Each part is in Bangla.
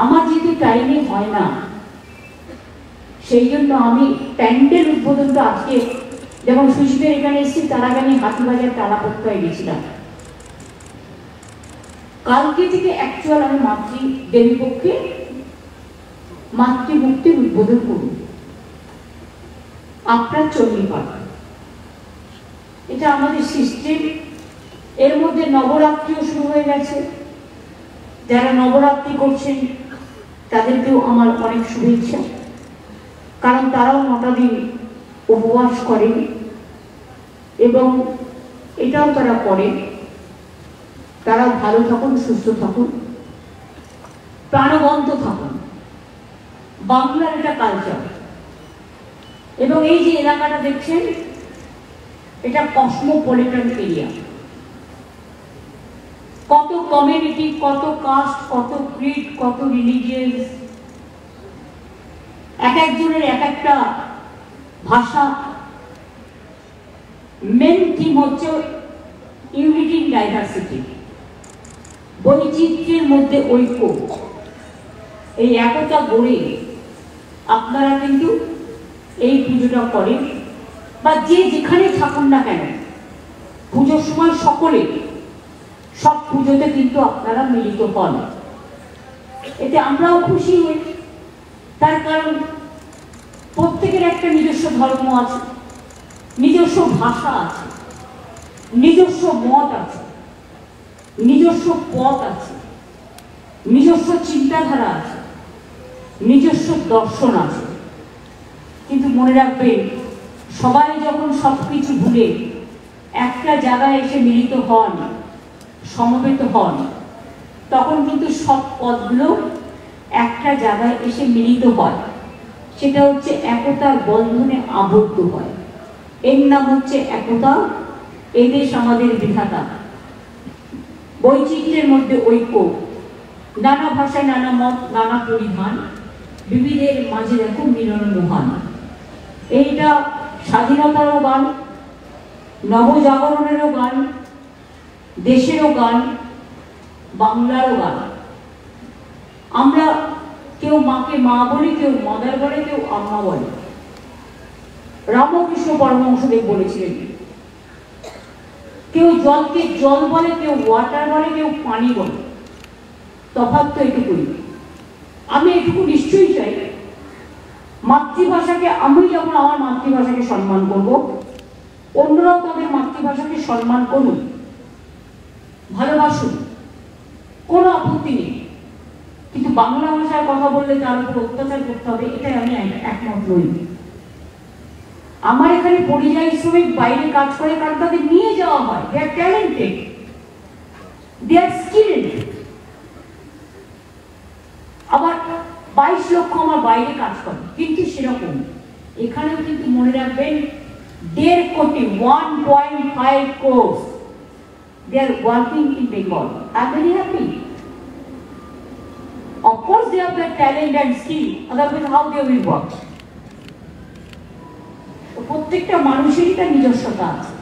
আমার যেহেতু টাইমে হয় না, সেই জন্য আমি প্যান্ডেল উদ্বোধনটা আজকে, যেমন সুশীতের এখানে এসেছি তার আগে আমি হাতিবাজার তালাপত্তায় গেছিলাম। কালকে থেকে অ্যাকচুয়াল আমি দেবী পক্ষে মাতৃমূর্তির উদ্বোধন করব। আপনার চণ্ডীপাঠ, এটা আমাদের সিস্টেম। এর মধ্যে নবরাত্রিও শুরু হয়ে গেছে। যারা নবরাত্রি করছেন তাদেরকেও আমার অনেক শুভেচ্ছা, কারণ তারাও 9টা দিন উপবাস করেন এবং এটাও তারা করেন। তারা ভালো থাকুন, সুস্থ থাকুন, প্রাণবন্ত থাকুন। বাংলার এটা কালচার। এবং এই যে এলাকাটা দেখছেন, এটা কসমোপলিটন এরিয়া। কত কমিউনিটি, কত কাস্ট, কত ক্রিড, কত রিলিজিয়াস, এক একজনের এক একটা ভাষা। মেন থিম হচ্ছে ইউনিটি ইন ডাইভার্সিটি, বৈচিত্র্যের মধ্যে ঐক্য। এই একতা গড়ে আপনারা কিন্তু এই পুজোটা করেন, বা যে যেখানে থাকুন না কেন, পুজোর সময় সকলে সব পুজোতে কিন্তু আপনারা মিলিত হন। এতে আমরাও খুশি হই, তার কারণ প্রত্যেকের একটা নিজস্ব ধর্ম আছে, নিজস্ব ভাষা আছে, নিজস্ব মত আছে, নিজস্ব পথ আছে, নিজস্ব চিন্তাধারা আছে, নিজস্ব দর্শন আছে। কিন্তু মনে রাখবেন, সবাই যখন সবকিছু ভুলে একটা জায়গায় এসে মিলিত হন, সমবেত হন, তখন কিন্তু সব পথগুলো একটা জায়গায় এসে মিলিত হয়। সেটা হচ্ছে একতার বন্ধনে আবদ্ধ হয়। এর নাম হচ্ছে একতা। এদেশ আমাদের বিধাতা। বৈচিত্র্যের মধ্যে ঐক্য, নানা ভাষায় নানা মত, নানা পরিধান, বিবিধের মাঝে দেখো মিলন মহান। এইটা স্বাধীনতারও গান, নবজাগরণেরও গান, দেশেরও গান, বাংলারও গান। আমরা কেউ মাকে মা বলি, কেউ মাদার বলে, কেউ আম্মা বলে। রামকৃষ্ণ পরমহংসদেব বলেছিলেন, কেউ জলকে জল বলে, কেউ ওয়াটার বলে, কেউ পানি বলে। তফাৎ তো এটুকুই। আমি এটুকু নিশ্চয়ই চাই, মাতৃভাষাকে, আমি যখন আমার মাতৃভাষাকে সম্মান করব, অন্যরাও তাদের মাতৃভাষাকে সম্মান করুন, ভালোবাসুন, কোনো আপত্তি নেই। কিন্তু বাংলা ভাষায় কথা বললে তার উপর অত্যাচার করতে হবে, এটাই আমি একমত নই। আমার এখানে পরিযায়ী শ্রমিক বাইরে কাজ করে, কারণ তাদের নিয়ে যাওয়া হয়। দে আর ট্যালেন্টেড, দে আর স্কিলড। আবার 22 লক্ষ আমার বাইরে কাজ করে, কিন্তু সেরকম এখানেও কিন্তু মনে রাখবেন 1.5 কোটি, 1.5 crores, they are working in Bengal. I'm very happy. Of course they have the talent and skill, otherwise how they will work? প্রত্যেকটা মানুষেরই তার নিজস্বতা আছে।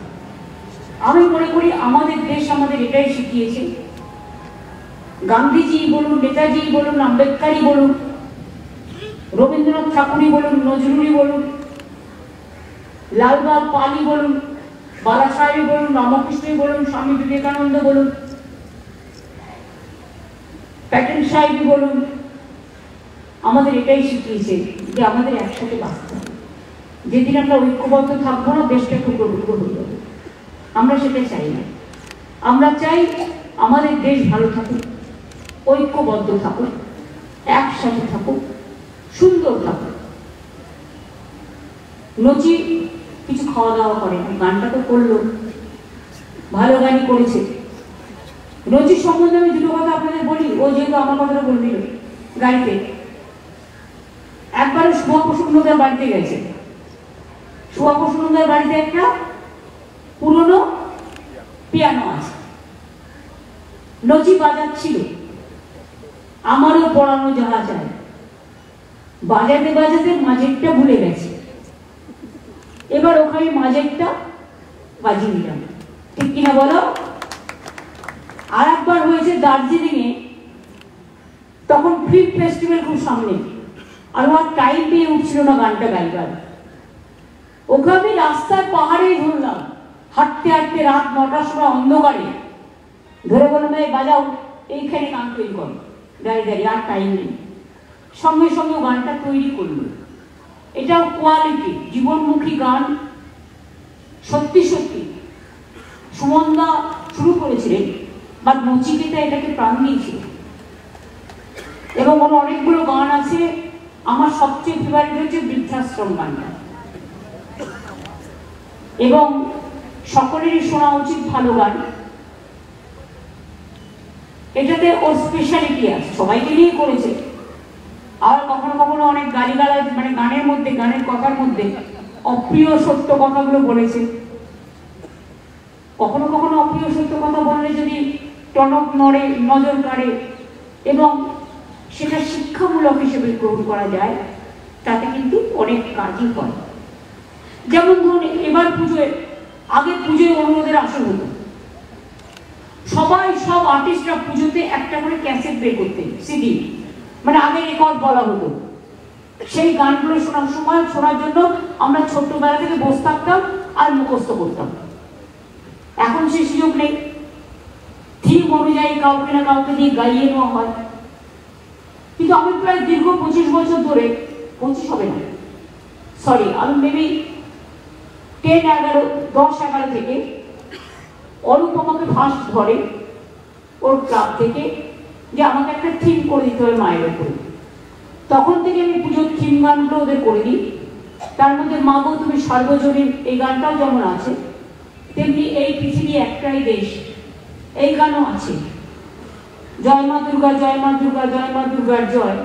আমি মনে করি আমাদের দেশ আমাদের এটাই শিখিয়েছে। গান্ধীজি বলুন, নেতাজি বলুন, আম্বেদকরই বলুন, রবীন্দ্রনাথ ঠাকুরই বলুন, নজরুলই বলুন, লালবাগ পালি বলুন, বালাসাহেবই বলুন, রামকৃষ্ণই বলুন, স্বামী বিবেকানন্দ বলুন, প্যাটেল সাহেবই বলুন, আমাদের এটাই শিখিয়েছে যে আমাদের একসাথে বাঁচতে হবে। যেদিন আমরা ঐক্যবদ্ধ থাকবো না, দেশটা টুকরো টুকরো হয়ে যাবে। আমরা সেটা চাই না। আমরা চাই আমাদের দেশ ভালো থাকুক, ঐক্যবদ্ধ থাকুক, একসাথে থাকুক, সুন্দর থাকুক। নচি কিছু খাওয়া দাওয়া করে না, গানটা তো করলো, ভালো গানই করেছে। নচির সম্বন্ধে আমি দুটো কথা আপনাদের বলি। ও যেহেতু আমার কথাটা বলছিল, গাড়িতে একবারে শুভপ্রসন্নদার বাড়িতে গেছে। শুভপ্রসন্নদার বাড়িতে একটা পুরনো পিয়ানো আছে, নচি বাজাচ্ছিল। আমারও পড়ানো যাহা চায়, বাজাতে বাজাতে মাঝেরটা ভুলে গেছে। এবার ওখানে মাঝেরটা বাজিয়ে নিলাম, ঠিক কিনা বলো? আর একবার হয়েছে দার্জিলিং এ, তখন ফিল্ম ফেস্টিভ্যাল খুব সামনে, আর আমার টাইম পেয়ে উঠছিল না গানটা গাইবার। ওকে আমি রাস্তার পাহাড়েই ধরলাম, হাঁটতে হাঁটতে রাত 9টার সময় অন্ধকারে ধরে বললাম, এই বাজাও, এইখানে গান তৈরি করো, দাঁড়িয়ে দাঁড়িয়ে, আর টাইম নেই। সঙ্গে সঙ্গে গানটা তৈরি করলো। এটাও কোয়ালিটি, জীবনমুখী গান। সত্যি সত্যি সুমনদা শুরু করেছিলেন, বা নচিকেতা এটাকে প্রাণ দিয়েছিল। এবং ওর অনেকগুলো গান আছে। আমার সবচেয়ে ফেভারিট হচ্ছে বৃদ্ধাশ্রম গানটা, এবং সকলেরই শোনা উচিত, ভালো গান। এটাতে ওর স্পেশালিটি আছে, সবাইকে নিয়ে করেছে। আবার কখনো কখনো অনেক গালিগালাজ, মানে গানের মধ্যে, গানের কথার মধ্যে অপ্রিয় সত্য কথাগুলো বলেছে। কখনো কখনো অপ্রিয় সত্য কথা বললে যদি টনক নড়ে, নজর কাড়ে, এবং সেটা শিক্ষামূলক হিসেবে গ্রহণ করা যায়, তাতে কিন্তু অনেক কাজই হয়। যেমন ধরুন, এবার পুজোয়, আগে পুজোয় অনুরোধের আসর হতো, সবাই, সব আর্টিস্টরা পুজোতে একটা করে ক্যাসেট বের করতেন, সিডি, মানে আগে রেকর্ড বলা হতো। সেই গানগুলো শোনার সময়, শোনার জন্য আমরা ছোট্টবেলা থেকে বসে থাকতাম আর মুখস্থ করতাম। এখন সেই সুযোগ নেই। থিম অনুযায়ী কাউকে না কাউকে দিয়ে গাইয়ে নেওয়া হয়। কিন্তু আমি প্রায় দীর্ঘ 25 বছর ধরে, 25 হবে না, সরি, আমি মেবি 10-11 থেকে অরূপ আমাকে ফার্স্ট ধরে ওর ক্লাব থেকে, যে আমাকে একটা থিম করে দিতে হবে মায়ের উপরে। তখন থেকে আমি পুজোর থিম গানগুলো ওদের করে দিই। তার মধ্যে মা গো তুমি সর্বজনীন, এই গানটাও যেমন আছে, তেমনি এই পৃথিবী একটাই দেশ, এই গানও আছে। জয় মা দুর্গা, জয় মা দুর্গা, জয় মা দুর্গার জয়,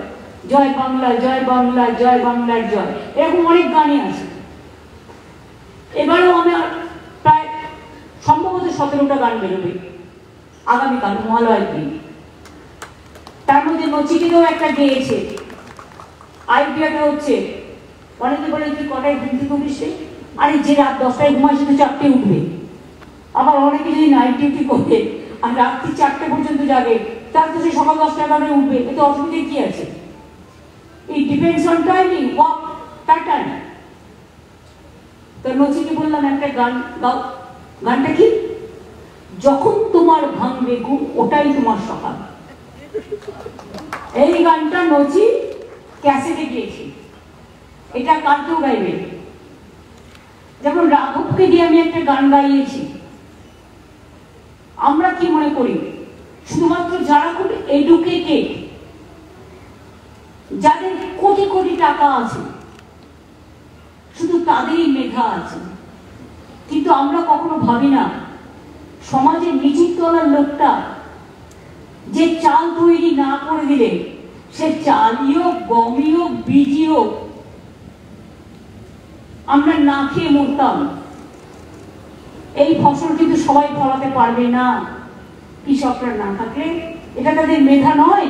জয় বাংলা, জয় বাংলা, জয় বাংলার জয়, এরকম অনেক গানই আছে। এবারেও আমার প্রায় সম্ভবত 17টা গান বেরোবে আগামীকাল, মহালয়ের দিন। তার মধ্যে নচিকেতাও একটা গেয়েছে। আইডিয়াটা হচ্ছে, অনেকে বলে তুই কটায় ঘুম থেকে উঠিস, আরে যে রাত 10টায় ঘুমায় সে তো 4টে উঠবে। আবার অনেকে যদি নাইট ডিউটি করে আর রাত্রি 4টে পর্যন্ত জাগে, তার তো সে সকাল 10টা-11টায় উঠবে, এতে অসুবিধে কি আছে? এই depends on timing, walk pattern. তো নচিকে বললাম একটা গান গাও। গানটা কি? যখন তোমার ভাঙবে ঘুম, ওটাই তোমার সকাল। এই গানটা নচি ক্যাসেটে গিয়েছি, এটা কালকেও গাইবে। যেমন রাঘবকে দিয়ে আমি একটা গান গাইয়েছি। আমরা কি মনে করি, শুধুমাত্র যারা খুব এডুকেটেড, যাদের কোটি কোটি টাকা আছে, শুধু তাদেরই মেধা আছে। কিন্তু আমরা কখনো ভাবি না, সমাজের নিচুর তলার লোকটা যে চাল তৈরি না করে দিলে, সে চালই হোক, গমই হোক, বীজই হোক, আমরা না খেয়ে মরতাম। এই ফসল কিন্তু সবাই ফলাতে পারবে না কৃষকরা না থাকলে। এটা তাদের মেধা নয়,